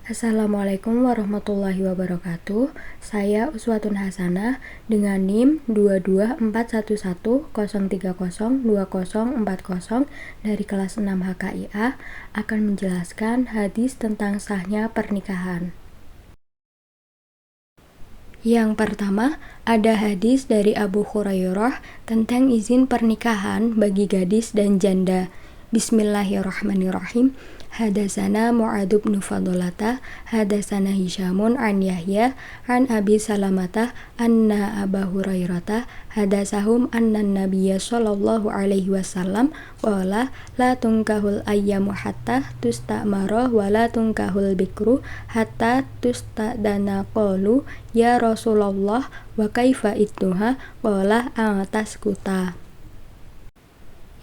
Assalamualaikum warahmatullahi wabarakatuh. Saya Uswatun Hasanah dengan NIM 22411030204 dari kelas 6 HKIA akan menjelaskan hadis tentang sahnya pernikahan. Yang pertama, ada hadis dari Abu Hurairah tentang izin pernikahan bagi gadis dan janda. Bismillahirrahmanirrahim. Hadasana Mu'ad bin Fadolata, hadasana Hisyamun an Yahya, an Abi Salamata, anna Aba Hurairata, hadasahum anna Nabiya sallallahu alaihi wasallam, qala la tunkahul ayyamu hatta tusta'mara wa la tunkahul bikru hatta tusta'dana qalu ya Rasulullah wa kaifa ittuha qala taskuta,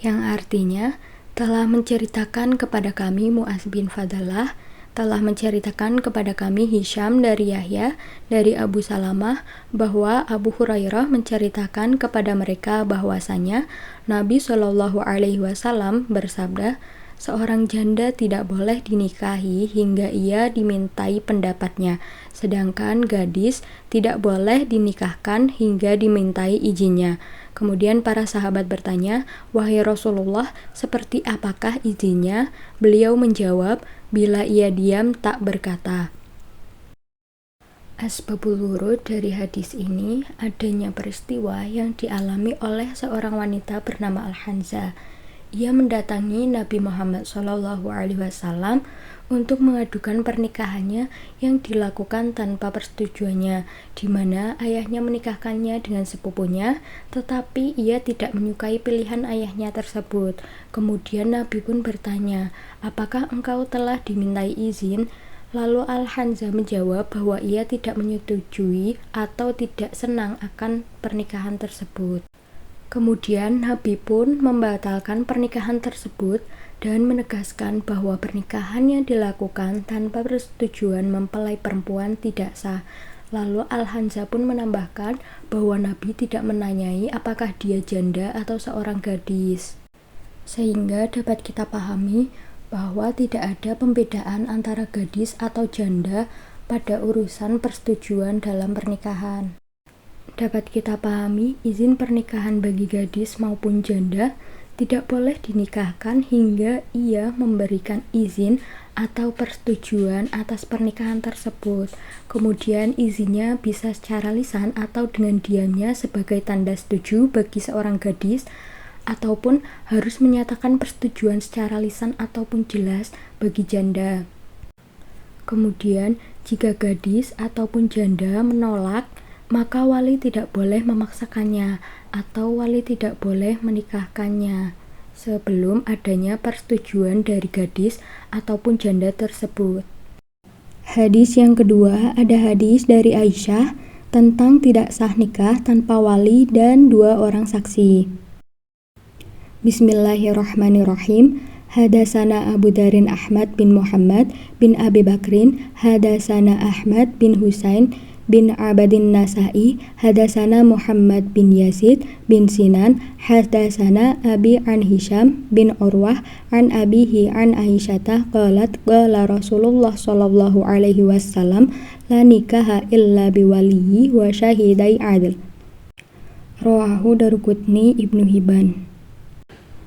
yang artinya telah menceritakan kepada kami Mu'az bin Fadalah, telah menceritakan kepada kami Hisyam dari Yahya, dari Abu Salamah, bahwa Abu Hurairah menceritakan kepada mereka bahwasanya Nabi Shallallahu Alaihi Wasallam bersabda, seorang janda tidak boleh dinikahi hingga ia dimintai pendapatnya, sedangkan gadis tidak boleh dinikahkan hingga dimintai izinnya. Kemudian para sahabat bertanya, wahai Rasulullah, seperti apakah izinnya? Beliau menjawab, bila ia diam tak berkata. Asbabul wurud dari hadis ini adanya peristiwa yang dialami oleh seorang wanita bernama Al-Hanzah. Ia mendatangi Nabi Muhammad SAW untuk mengadukan pernikahannya yang dilakukan tanpa persetujuannya, di mana ayahnya menikahkannya dengan sepupunya, tetapi ia tidak menyukai pilihan ayahnya tersebut. Kemudian Nabi pun bertanya, apakah engkau telah dimintai izin? Lalu Al-Hanzah menjawab bahwa ia tidak menyetujui atau tidak senang akan pernikahan tersebut. Kemudian Nabi pun membatalkan pernikahan tersebut dan menegaskan bahwa pernikahan yang dilakukan tanpa persetujuan mempelai perempuan tidak sah. Lalu Al-Hanzah pun menambahkan bahwa Nabi tidak menanyai apakah dia janda atau seorang gadis. Sehingga dapat kita pahami bahwa tidak ada pembedaan antara gadis atau janda pada urusan persetujuan dalam pernikahan. Dapat kita pahami, izin pernikahan bagi gadis maupun janda tidak boleh dinikahkan hingga ia memberikan izin atau persetujuan atas pernikahan tersebut. Kemudian izinnya bisa secara lisan atau dengan diamnya sebagai tanda setuju bagi seorang gadis, ataupun harus menyatakan persetujuan secara lisan ataupun jelas bagi janda. Kemudian, jika gadis ataupun janda menolak, maka wali tidak boleh memaksakannya atau wali tidak boleh menikahkannya sebelum adanya persetujuan dari gadis ataupun janda tersebut. Hadis yang kedua ada hadis dari Aisyah tentang tidak sah nikah tanpa wali dan dua orang saksi. Bismillahirrahmanirrahim. Hadasana Abu Darin Ahmad bin Muhammad bin Abi Bakrin, hadasana Ahmad bin Husain bin Abadin Nasa'i, hadasana Muhammad bin Yazid bin Sinan, hadasana Abi an Hisyam bin Urwah an abihi an Aisyata qalat qala Rasulullah sallallahu alaihi wasallam la nikaha illa biwaliyi wa syahidai adl. Rawahu Daruqutni Ibnu Hibban.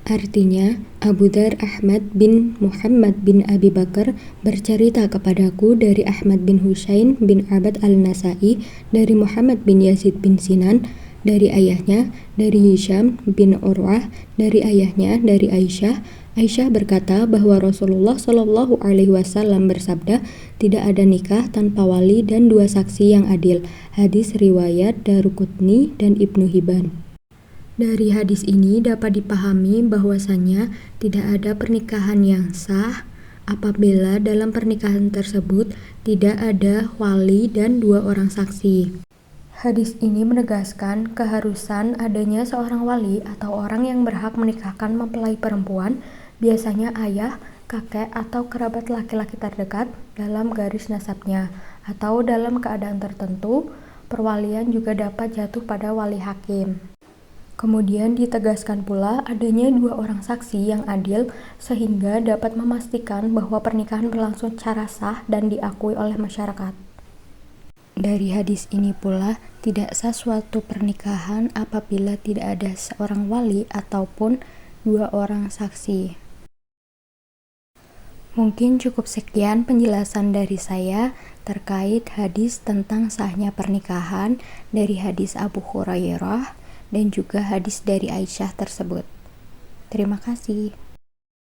Artinya, Abu Dar Ahmad bin Muhammad bin Abi Bakar bercerita kepadaku dari Ahmad bin Husain bin Abad al-Nasa'i, dari Muhammad bin Yazid bin Sinan, dari ayahnya, dari Hisyam bin Urwah, dari ayahnya, dari Aisyah. Aisyah berkata bahwa Rasulullah Shallallahu Alaihi Wasallam bersabda, tidak ada nikah tanpa wali dan dua saksi yang adil. Hadis riwayat Daruqutni dan Ibnu Hibban. Dari hadis ini dapat dipahami bahwasannya tidak ada pernikahan yang sah apabila dalam pernikahan tersebut tidak ada wali dan dua orang saksi. Hadis ini menegaskan keharusan adanya seorang wali atau orang yang berhak menikahkan mempelai perempuan, biasanya ayah, kakek, atau kerabat laki-laki terdekat dalam garis nasabnya, atau dalam keadaan tertentu, perwalian juga dapat jatuh pada wali hakim. Kemudian ditegaskan pula adanya 2 orang saksi yang adil sehingga dapat memastikan bahwa pernikahan berlangsung secara sah dan diakui oleh masyarakat. Dari hadis ini pula, tidak sah suatu pernikahan apabila tidak ada seorang wali ataupun 2 orang saksi. Mungkin cukup sekian penjelasan dari saya terkait hadis tentang sahnya pernikahan dari hadis Abu Hurairah dan juga hadis dari Aisyah tersebut. Terima kasih.